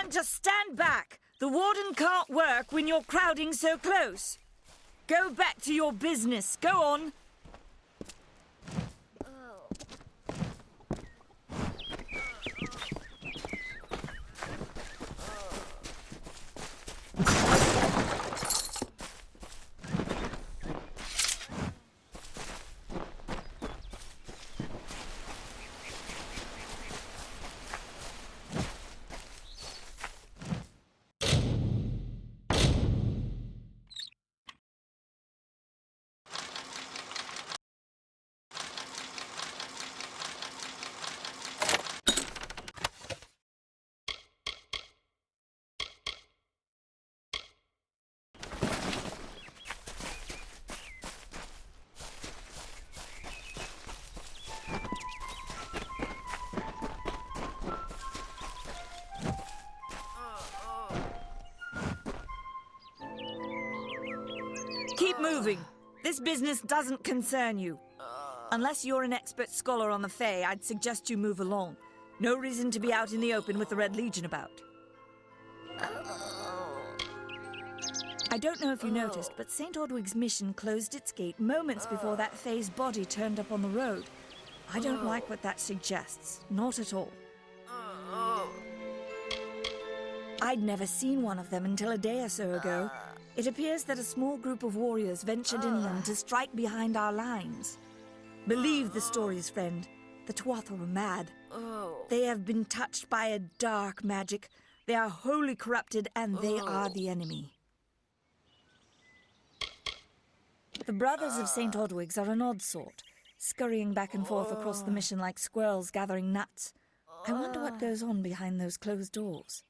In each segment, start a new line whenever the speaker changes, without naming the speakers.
Everyone just stand back! The warden can't work when you're crowding so close. Go back to your business. Go on. Keep moving. This business doesn't concern you. Unless you're an expert scholar on the Fae, I'd suggest you move along. No reason to be out in the open with the Red Legion about. I don't know if you noticed, but St. Ordwig's mission closed its gate moments before that Fae's body turned up on the road. I don't like what that suggests. Not at all. I'd never seen one of them until a day or so ago. It appears that a small group of warriors ventured inland to strike behind our lines. Believe the stories, friend. The Tuatha were mad. They have been touched by a dark magic. They are wholly corrupted, and they are the enemy. The brothers of St. Ordwig's are an odd sort, scurrying back and forth across the mission like squirrels gathering nuts. I wonder what goes on behind those closed doors.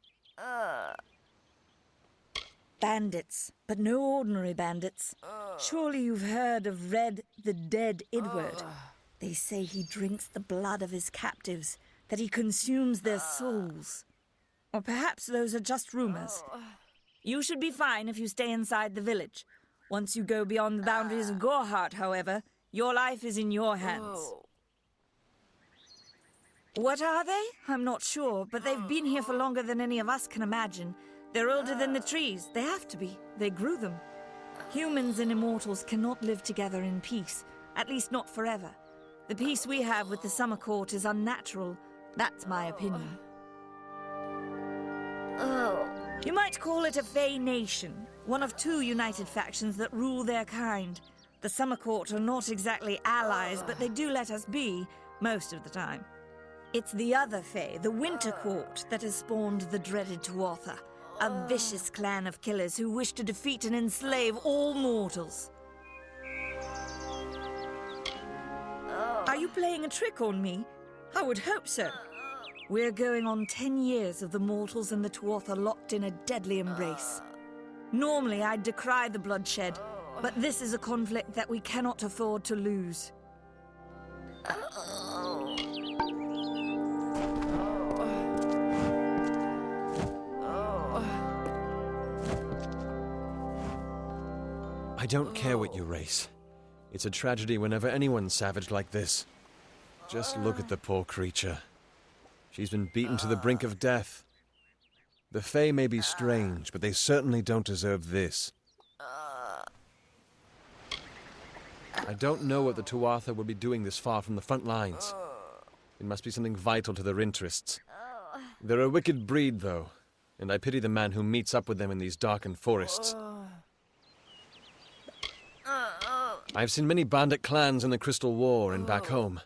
Bandits, but no ordinary bandits. Surely you've heard of Red, the dead Idward. They say he drinks the blood of his captives, that he consumes their souls. Or perhaps those are just rumors. You should be fine if you stay inside the village. Once you go beyond the boundaries of Gorhart, however, your life is in your hands. What are they? I'm not sure, but they've been here for longer than any of us can imagine. They're older than the trees. They have to be. They grew them. Humans and immortals cannot live together in peace, at least not forever. The peace we have with the Summer Court is unnatural. That's my opinion. You might call it a Fae nation, one of two united factions that rule their kind. The Summer Court are not exactly allies, but they do let us be, most of the time. It's the other Fae, the Winter Court, that has spawned the dreaded Tuatha. A vicious clan of killers who wish to defeat and enslave all mortals. Are you playing a trick on me? I would hope so. We're going on 10 years of the mortals and the Tuatha locked in a deadly embrace. Normally, I'd decry the bloodshed, but this is a conflict that we cannot afford to lose.
I don't care what you race. It's a tragedy whenever anyone's savaged like this. Just look at the poor creature. She's been beaten to the brink of death. The Fae may be strange, but they certainly don't deserve this. I don't know what the Tuatha would be doing this far from the front lines. It must be something vital to their interests. They're a wicked breed, though, and I pity the man who meets up with them in these darkened forests. I've seen many bandit clans in the Crystal War and back home,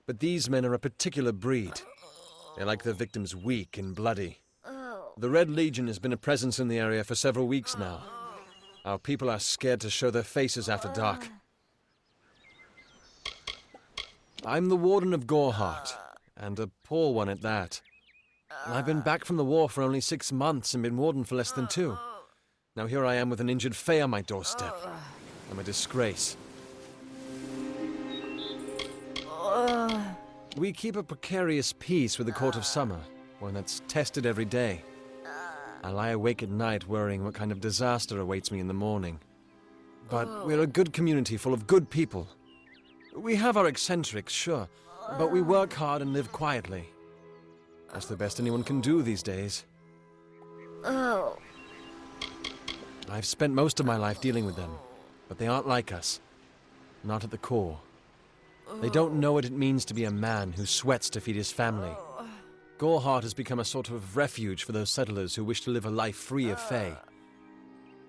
but these men are a particular breed. They like their victims weak and bloody. The Red Legion has been a presence in the area for several weeks now. Our people are scared to show their faces after dark. I'm the Warden of Gorhart, and a poor one at that. I've been back from the war for only 6 months and been Warden for less than 2. Now here I am with an injured Fae on my doorstep. I'm a disgrace. We keep a precarious peace with the Court of Summer, one that's tested every day. I lie awake at night worrying what kind of disaster awaits me in the morning. But we're a good community full of good people. We have our eccentrics, sure, but we work hard and live quietly. That's the best anyone can do these days. I've spent most of my life dealing with them, but they aren't like us. Not at the core. They don't know what it means to be a man who sweats to feed his family. Goreheart has become a sort of refuge for those settlers who wish to live a life free of Fae.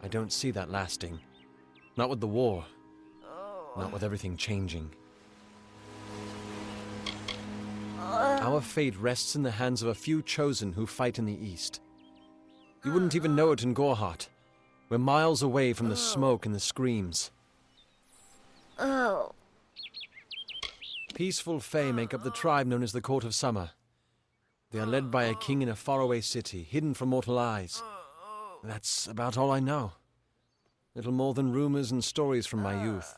I don't see that lasting. Not with the war. Not with everything changing. Our fate rests in the hands of a few chosen who fight in the east. You wouldn't even know it in Goreheart. We're miles away from the smoke and the screams. Peaceful Fae make up the tribe known as the Court of Summer. They are led by a king in a faraway city, hidden from mortal eyes. That's about all I know. Little more than rumors and stories from my youth.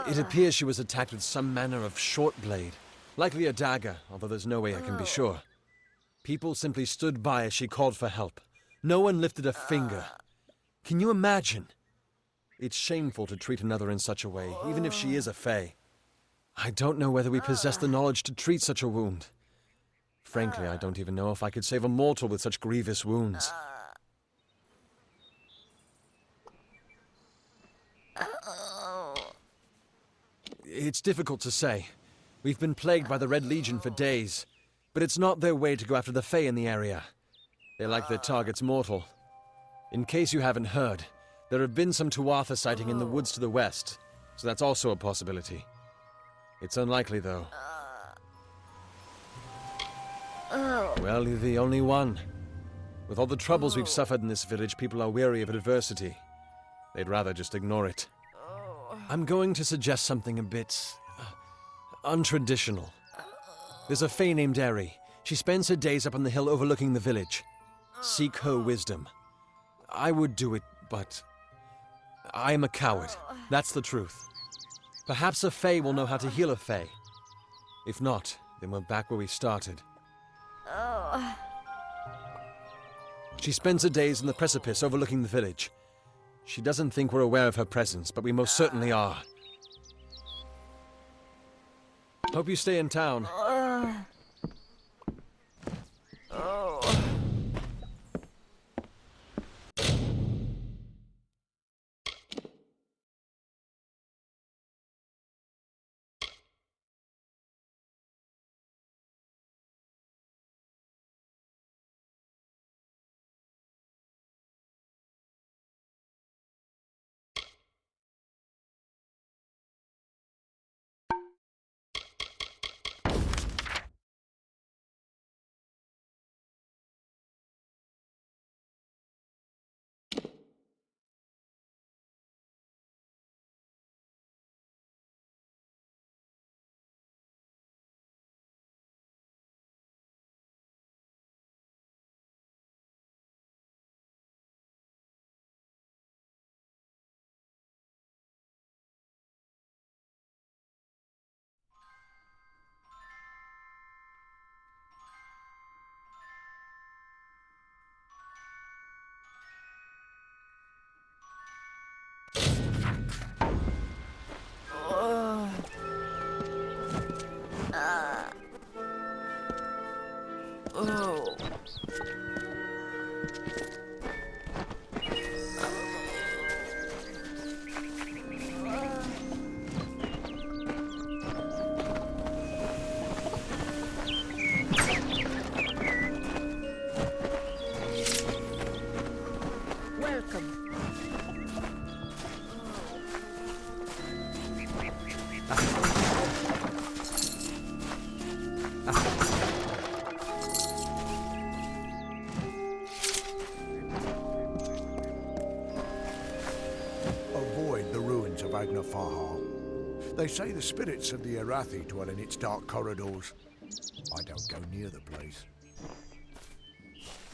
It appears she was attacked with some manner of short blade, likely a dagger, although there's no way I can be sure. People simply stood by as she called for help. No one lifted a finger. Can you imagine? It's shameful to treat another in such a way, even if she is a Fae. I don't know whether we possess the knowledge to treat such a wound. Frankly, I don't even know if I could save a mortal with such grievous wounds. It's difficult to say. We've been plagued by the Red Legion for days, but it's not their way to go after the Fae in the area. They like their targets mortal. In case you haven't heard, there have been some Tuatha sighting in the woods to the west, so that's also a possibility. It's unlikely, though. Well, you're the only one. With all the troubles we've suffered in this village, people are weary of adversity. They'd rather just ignore it. I'm going to suggest something a bit untraditional. There's a Fae named Eri. She spends her days up on the hill overlooking the village. Seek her wisdom. I would do it, but I am a coward. That's the truth. Perhaps a Fae will know how to heal a Fae. If not, then we're back where we started. She spends her days in the precipice overlooking the village. She doesn't think we're aware of her presence, but we most certainly are. Hope you stay in town.
Avoid the ruins of Agnafahar. They say the spirits of the Arathi dwell in its dark corridors. I don't go near the place.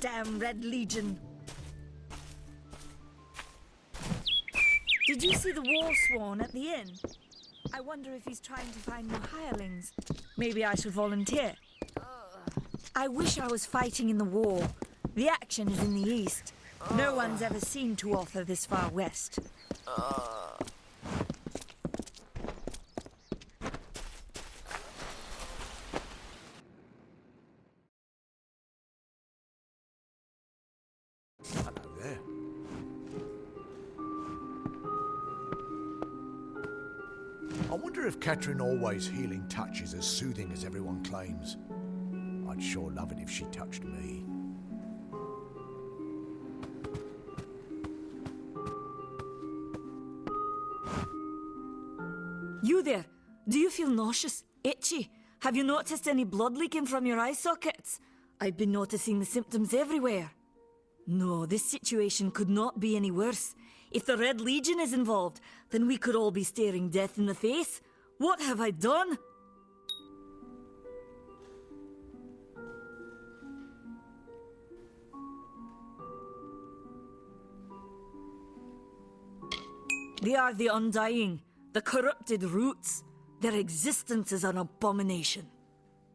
Damn Red Legion. Did you see the war sworn at the inn? I wonder if he's trying to find new hirelings. Maybe I should volunteer. I wish I was fighting in the war. The action is in the east. No one's ever seen Tuatha this far west.
I wonder if Catherine Always' healing touch is as soothing as everyone claims. I'd sure love it if she touched me.
You there? Do you feel nauseous? Itchy? Have you noticed any blood leaking from your eye sockets? I've been noticing the symptoms everywhere. No, this situation could not be any worse. If the Red Legion is involved, then we could all be staring death in the face. What have I done? They are the Undying, the corrupted roots. Their existence is an abomination.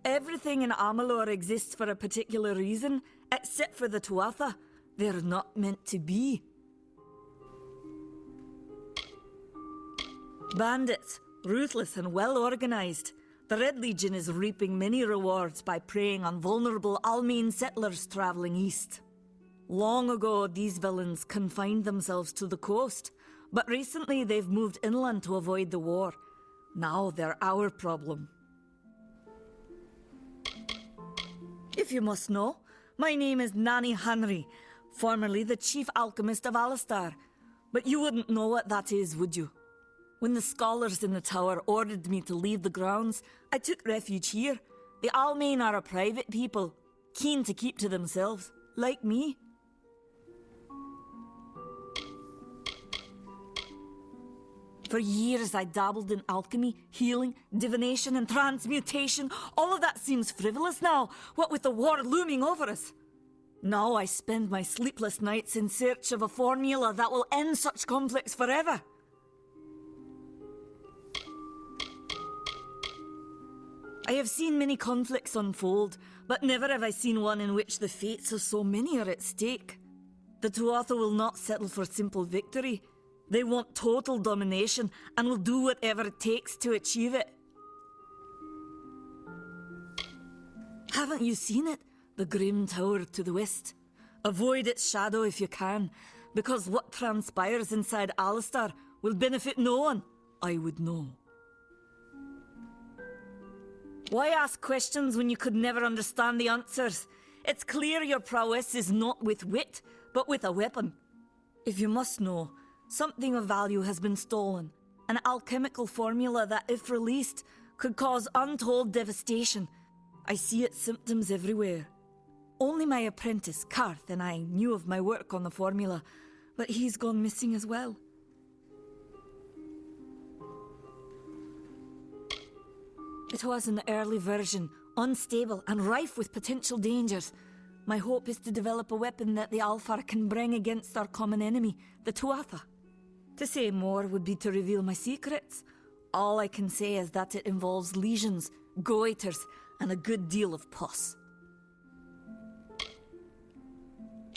Everything in Amalur exists for a particular reason, except for the Tuatha. They're not meant to be. Bandits, ruthless and well organized. The Red Legion is reaping many rewards by preying on vulnerable Almane settlers traveling east. Long ago, these villains confined themselves to the coast, but recently they've moved inland to avoid the war. Now they're our problem. If you must know, my name is Nani Henry, formerly the chief alchemist of Alistar. But you wouldn't know what that is, would you? When the scholars in the tower ordered me to leave the grounds, I took refuge here. The Almane are a private people, keen to keep to themselves, like me. For years I dabbled in alchemy, healing, divination and transmutation. All of that seems frivolous now, what with the war looming over us. Now I spend my sleepless nights in search of a formula that will end such conflicts forever. I have seen many conflicts unfold, but never have I seen one in which the fates of so many are at stake. The Tuatha will not settle for simple victory. They want total domination and will do whatever it takes to achieve it. Haven't you seen it? The grim tower to the west. Avoid its shadow if you can, because what transpires inside Alistar will benefit no one. I would know. Why ask questions when you could never understand the answers? It's clear your prowess is not with wit, but with a weapon. If you must know, something of value has been stolen. An alchemical formula that, if released, could cause untold devastation. I see its symptoms everywhere. Only my apprentice, Karth, and I knew of my work on the formula, but he's gone missing as well. It was an early version, unstable and rife with potential dangers. My hope is to develop a weapon that the Alfar can bring against our common enemy, the Tuatha. To say more would be to reveal my secrets. All I can say is that it involves legions, goiters, and a good deal of pus.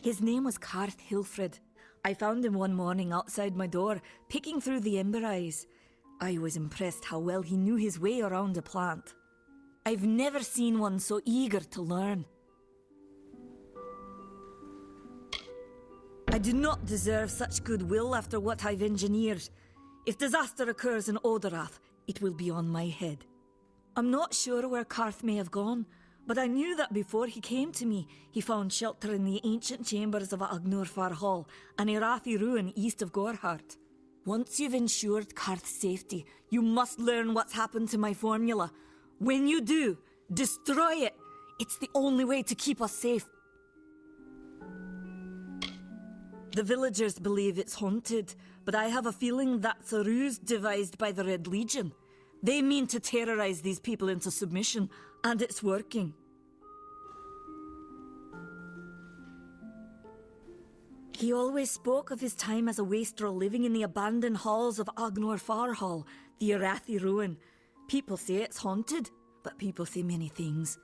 His name was Karth Hilfred. I found him one morning outside my door, picking through the ember eyes. I was impressed how well he knew his way around a plant. I've never seen one so eager to learn. I do not deserve such goodwill after what I've engineered. If disaster occurs in Odorath, it will be on my head. I'm not sure where Karth may have gone, but I knew that before he came to me, he found shelter in the ancient chambers of Agnur Hall, an Irathi ruin east of Gorhart. Once you've ensured Karth's safety, you must learn what's happened to my formula. When you do, destroy it. It's the only way to keep us safe. The villagers believe it's haunted, but I have a feeling that's a ruse devised by the Red Legion. They mean to terrorize these people into submission, and it's working. He always spoke of his time as a wastrel living in the abandoned halls of Agnur Hall, the Irathi ruin. People say it's haunted, but people say many things.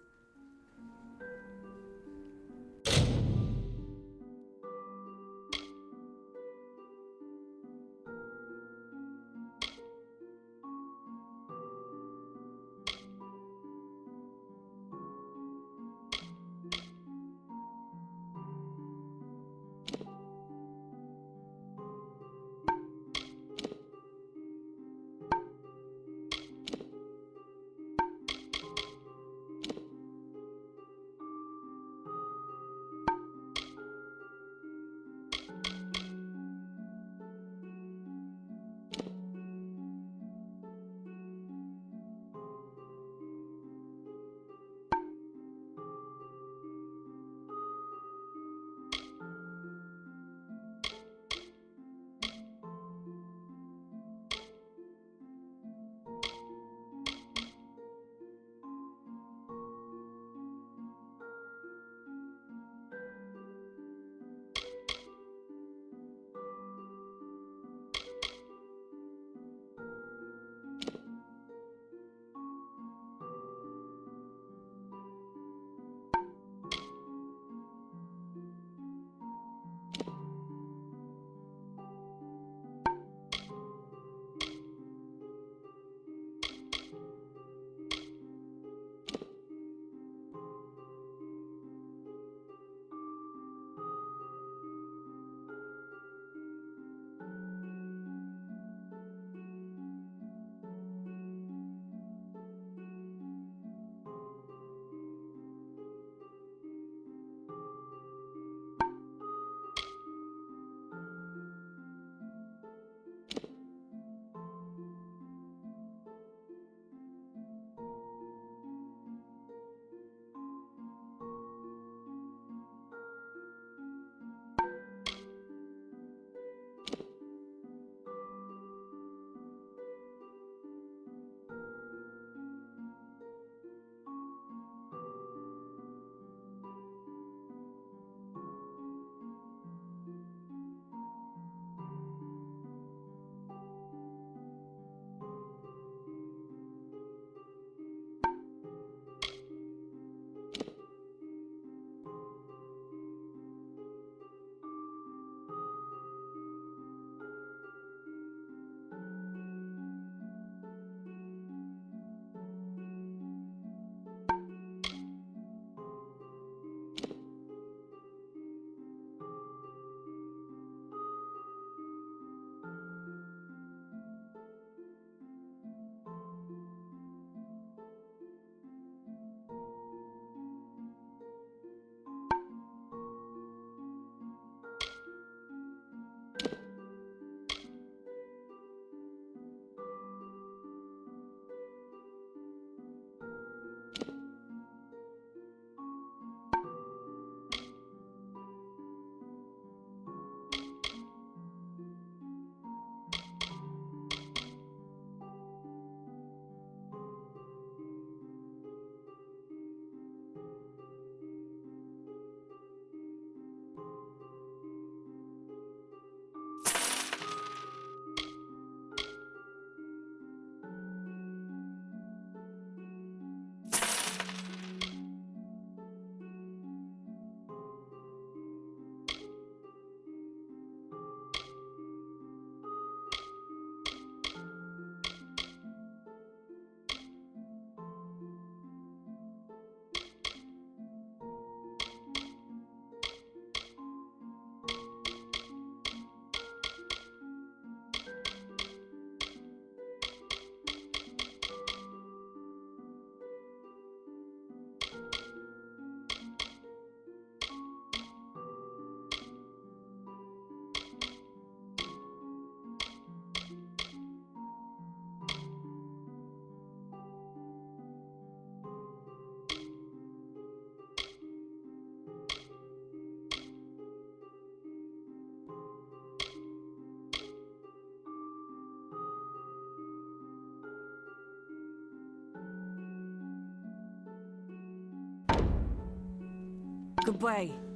Goodbye.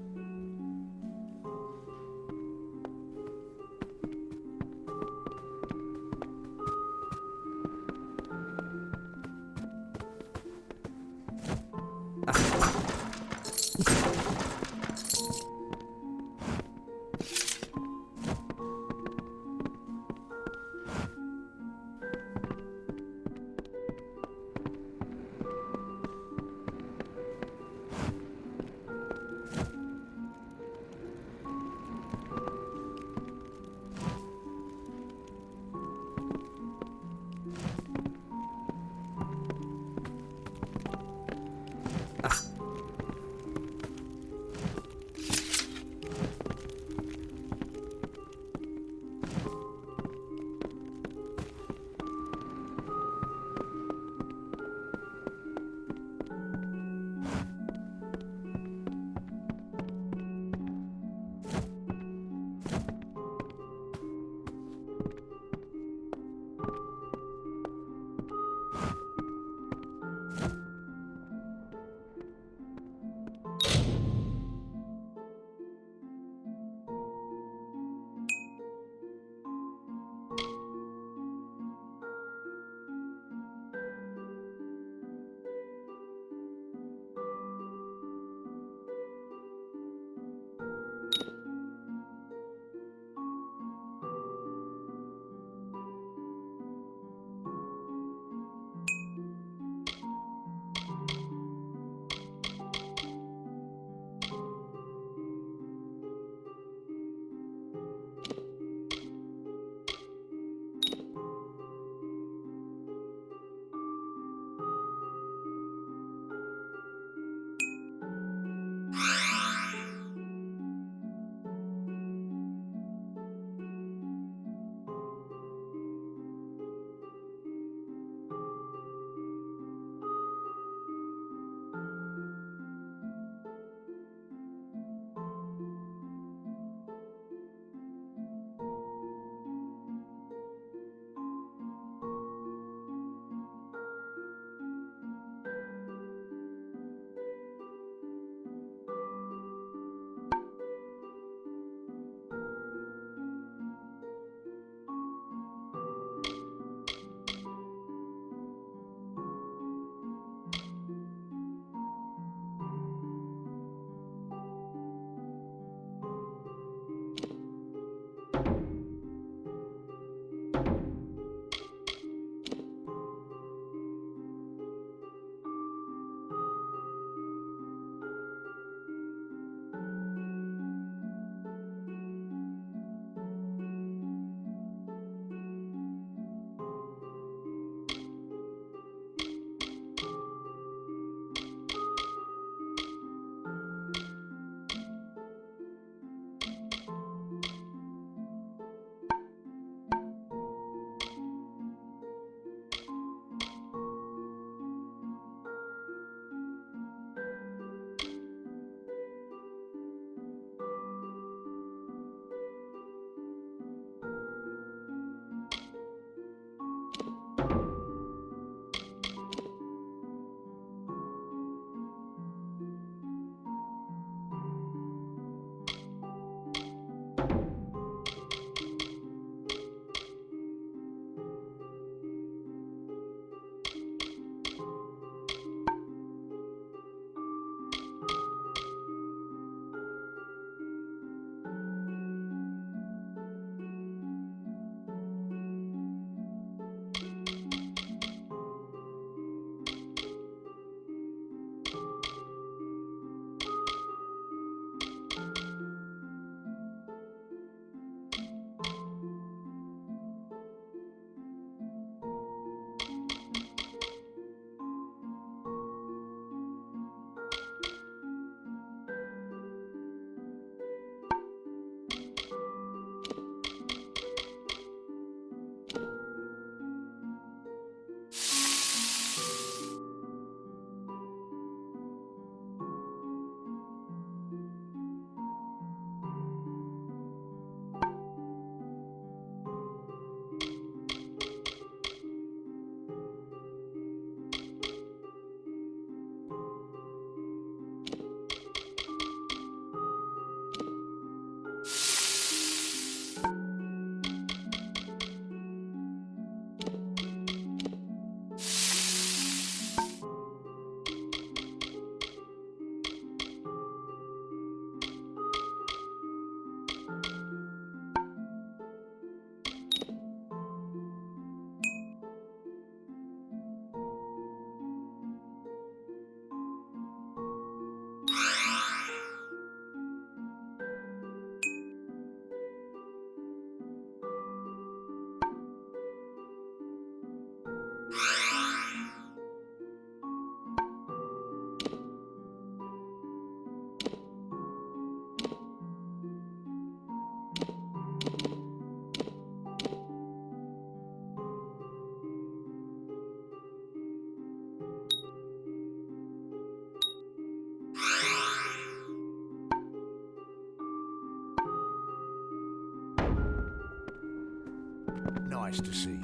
Nice to see you.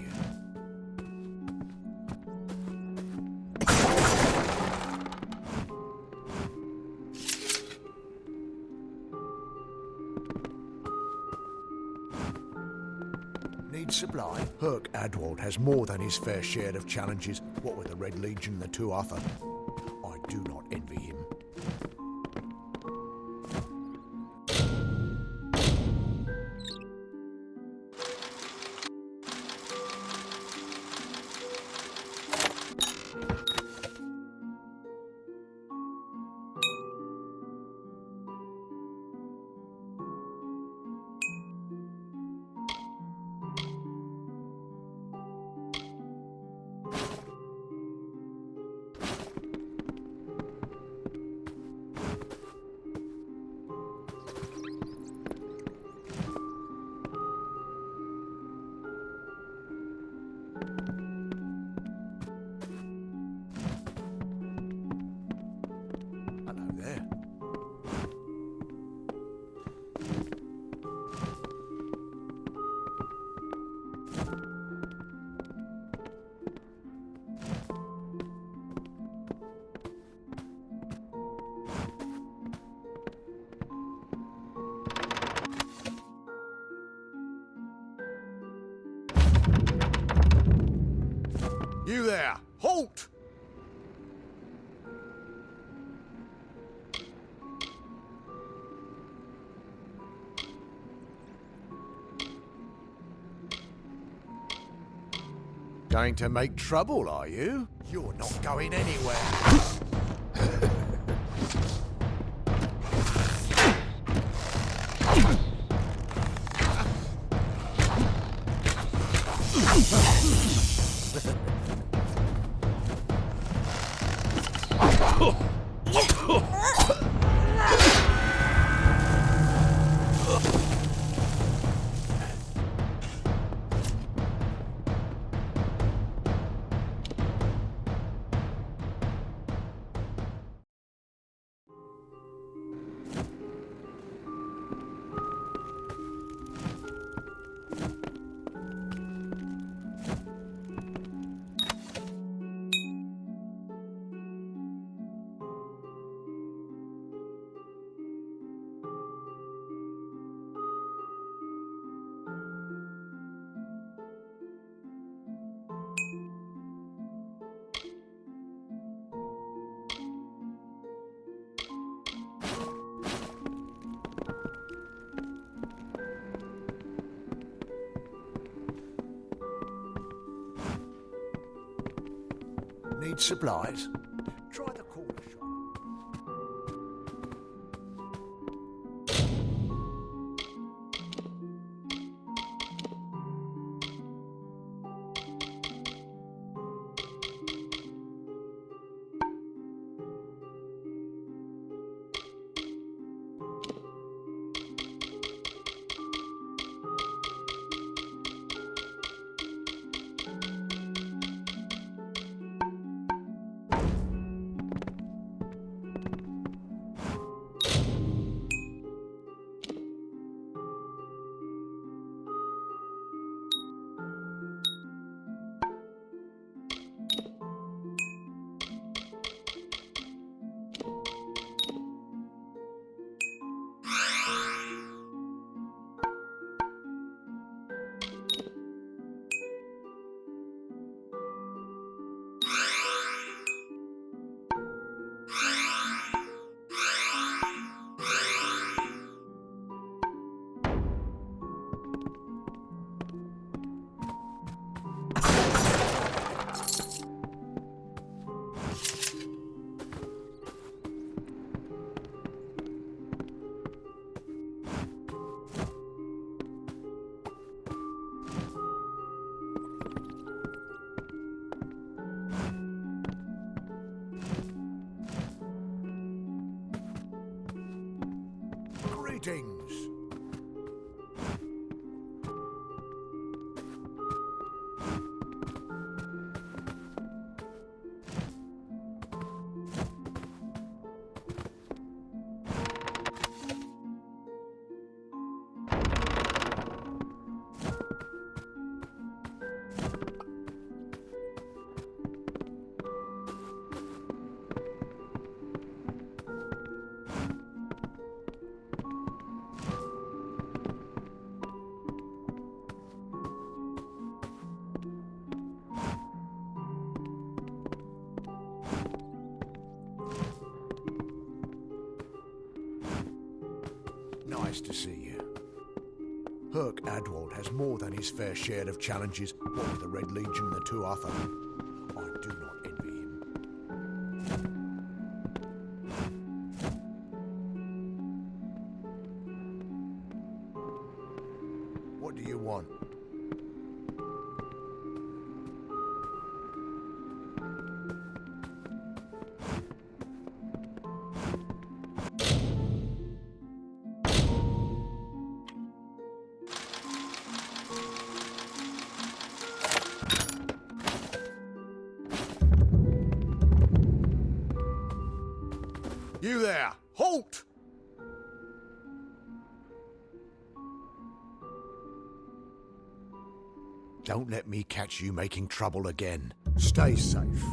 Need supply? Herc Adwald has more than his fair share of challenges, what with the Red Legion and the two other. I do not envy him. Hello there. You there! Halt! Going to make trouble, are you? You're not going anywhere. Need supplies? Try the corner shop. Greetings. Nice to see you. Herc Adwald has more than his fair share of challenges, what with the Red Legion and the two other. I do not envy him. What do you want? You there! Halt! Don't let me catch you making trouble again. Stay safe.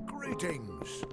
Greetings.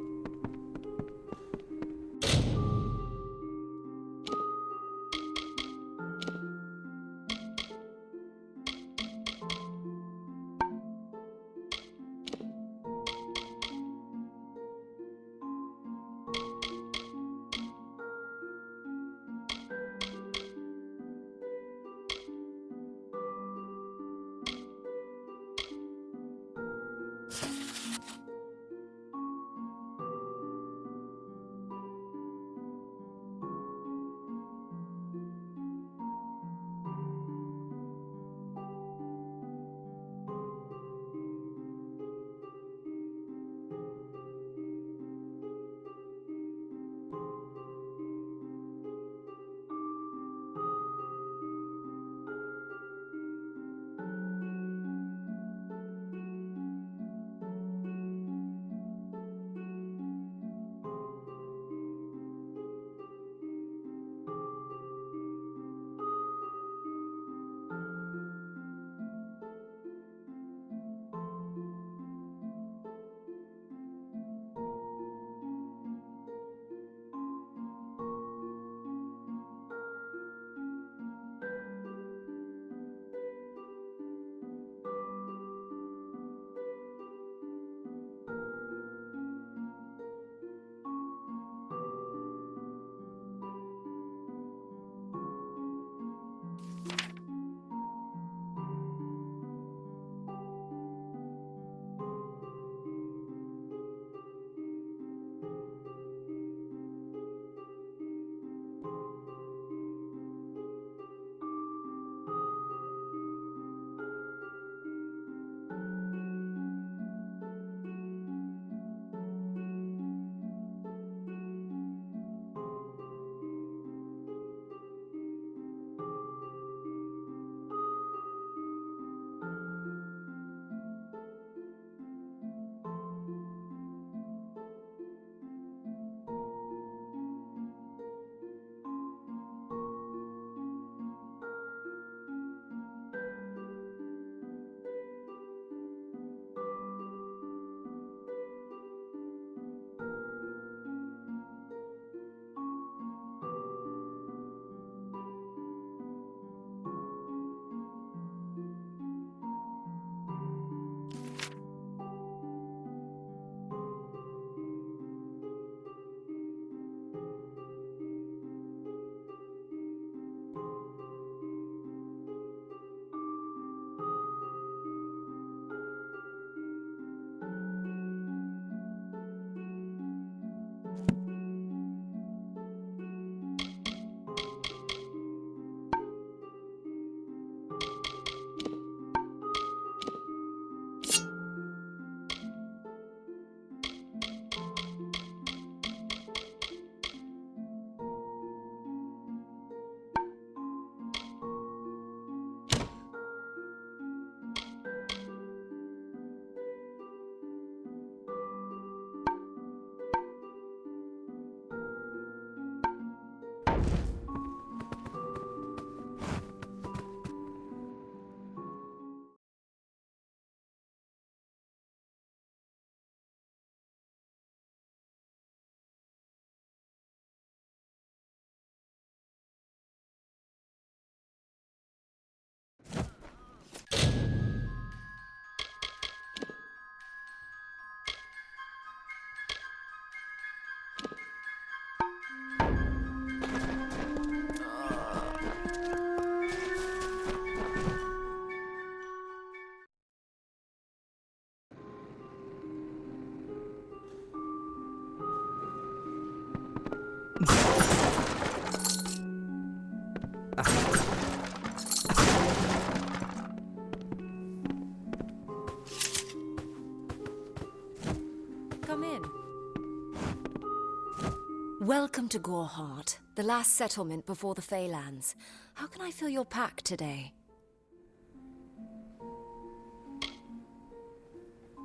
Welcome to Goreheart, the last settlement before the Feylands. How can I fill your pack today?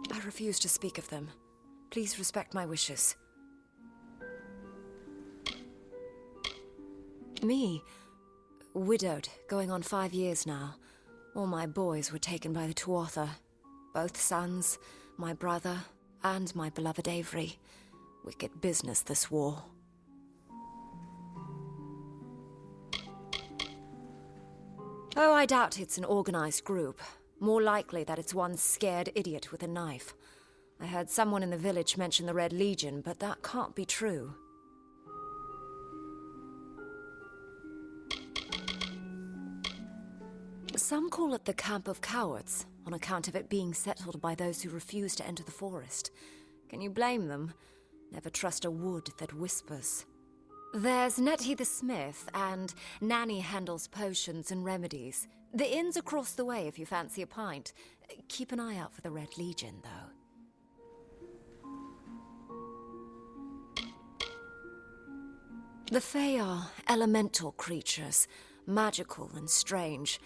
I refuse to speak of them. Please respect my wishes. Me? Widowed, going on 5 years now. All my boys were taken by the Tuatha. Both sons, my brother, and my beloved Avery. Wicked business, this war. Oh, I doubt it's an organized group. More likely that it's one scared idiot with a knife. I heard someone in the village mention the Red Legion, but that can't be true. Some call it the Camp of Cowards, on account of it being settled by those who refuse to enter the forest. Can you blame them? Never trust a wood that whispers. There's Nettie the Smith, and Nanny handles potions and remedies. The inn's across the way if you fancy a pint. Keep an eye out for the Red Legion, though. The Fae are elemental creatures, magical and strange.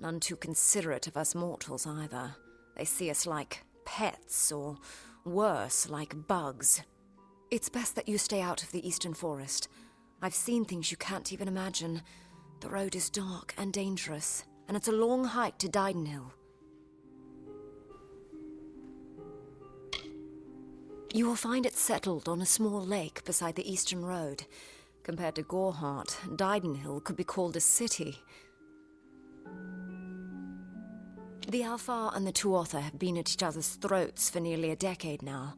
None too considerate of us mortals, either. They see us like pets, or worse, like bugs. It's best that you stay out of the Eastern Forest. I've seen things you can't even imagine. The road is dark and dangerous, and it's a long hike to Didenhill. You will find it settled on a small lake beside the Eastern Road. Compared to Goreheart, Didenhill could be called a city. The Alfar and the Tuatha have been at each other's throats for nearly a decade now.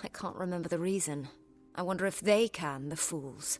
I can't remember the reason. I wonder if they can, the fools.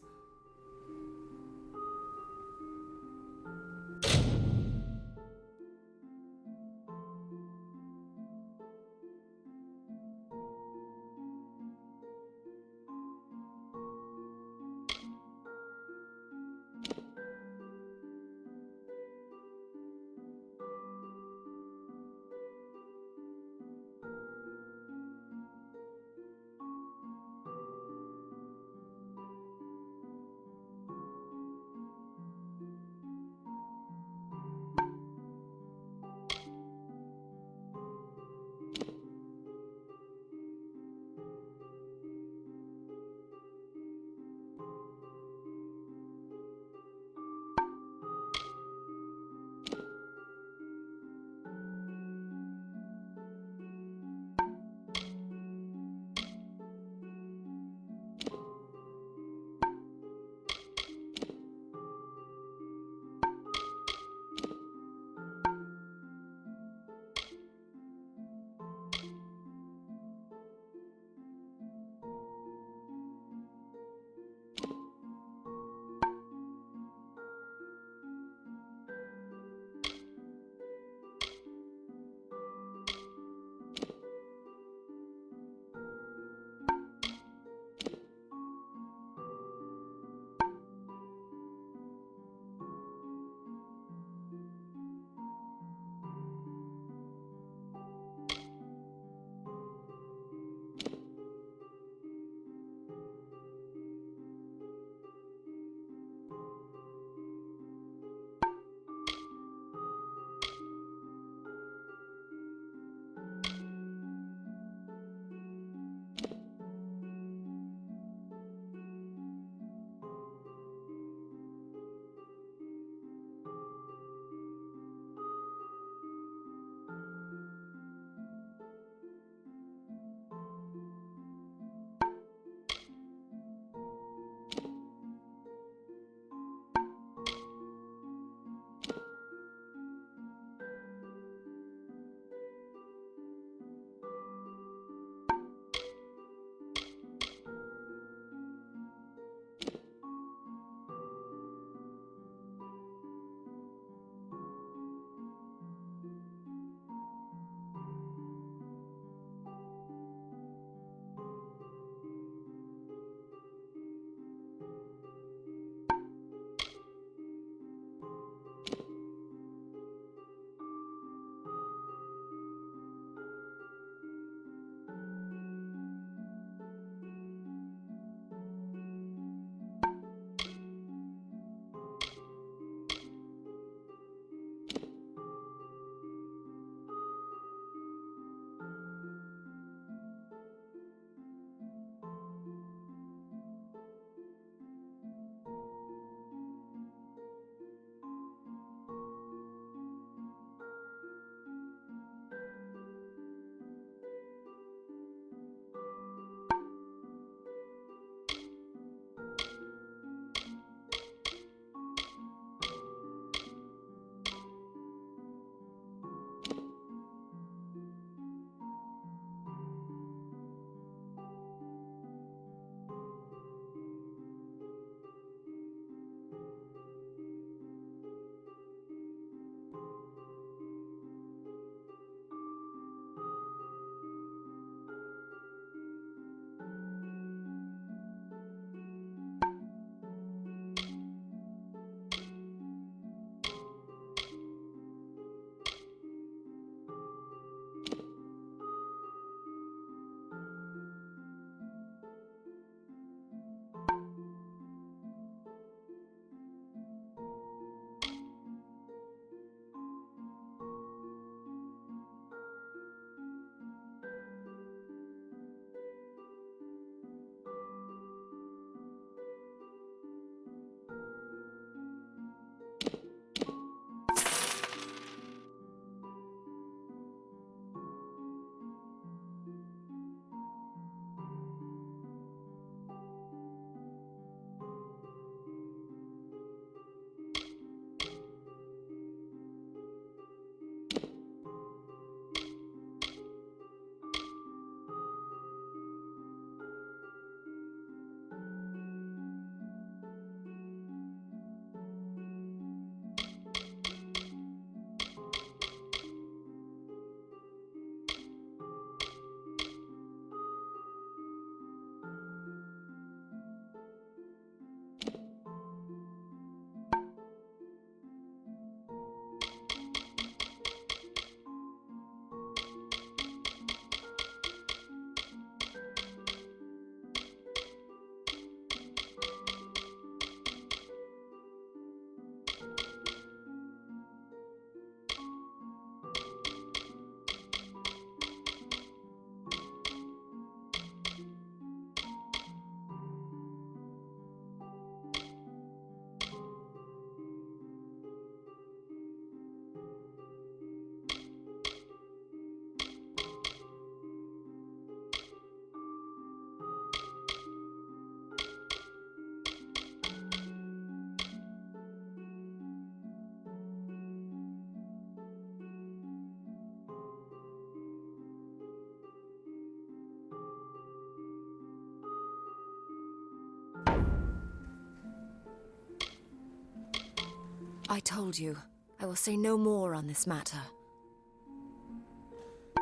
I told you, I will say no more on this matter.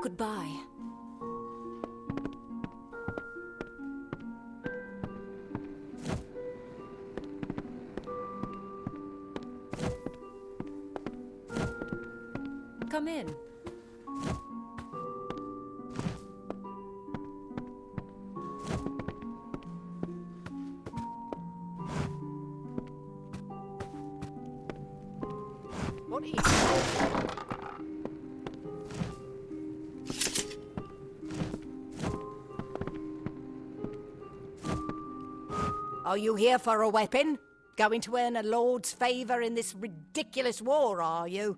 Goodbye. Come in.
What are you... Are you here for a weapon? Going to earn a lord's favour in this ridiculous war, are you?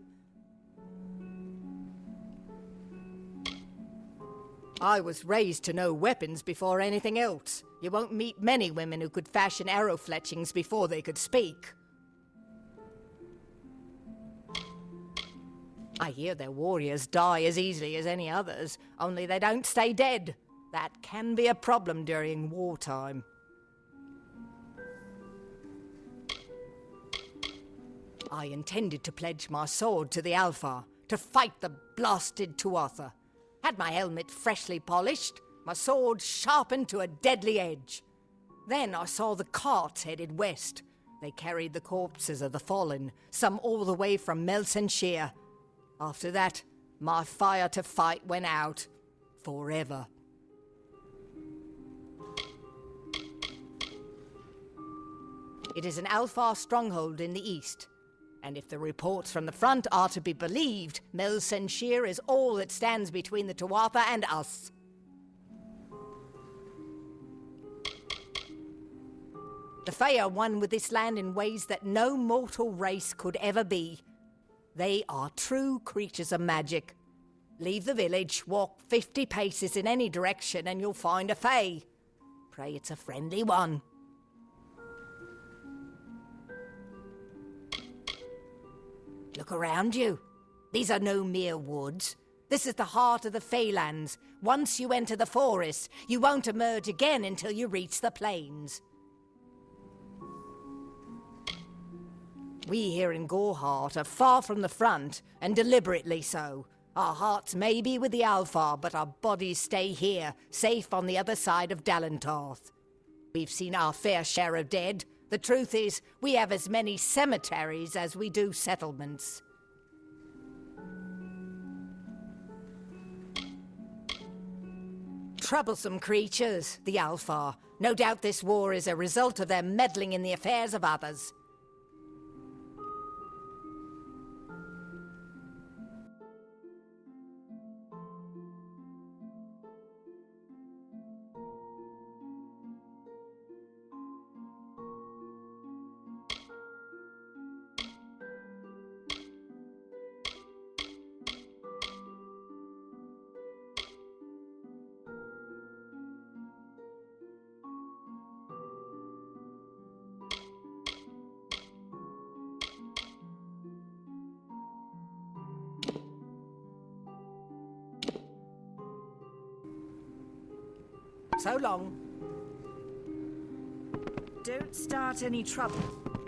I was raised to know weapons before anything else. You won't meet many women who could fashion arrow fletchings before they could speak. I hear their warriors die as easily as any others, only they don't stay dead. That can be a problem during wartime. I intended to pledge my sword to the Alpha, to fight the blasted Tuatha. Had my helmet freshly polished, my sword sharpened to a deadly edge. Then I saw the carts headed west. They carried the corpses of the fallen, some all the way from Melsenshire. After that, my fire to fight went out. Forever. It is an Alfar stronghold in the east. And if the reports from the front are to be believed, Melsenshire is all that stands between the Tuatha and us. The Fae are one with this land in ways that no mortal race could ever be. They are true creatures of magic. Leave the village, walk 50 paces in any direction, and you'll find a Fae. Pray it's a friendly one. Look around you. These are no mere woods. This is the heart of the Feylands. Once you enter the forest, you won't emerge again until you reach the plains. We here in Gorehart are far from the front, and deliberately so. Our hearts may be with the Alfar, but our bodies stay here, safe on the other side of Dalentarth. We've seen our fair share of dead. The truth is, we have as many cemeteries as we do settlements. Troublesome creatures, the Alfar. No doubt this war is a result of their meddling in the affairs of others. So long.
Don't start any trouble.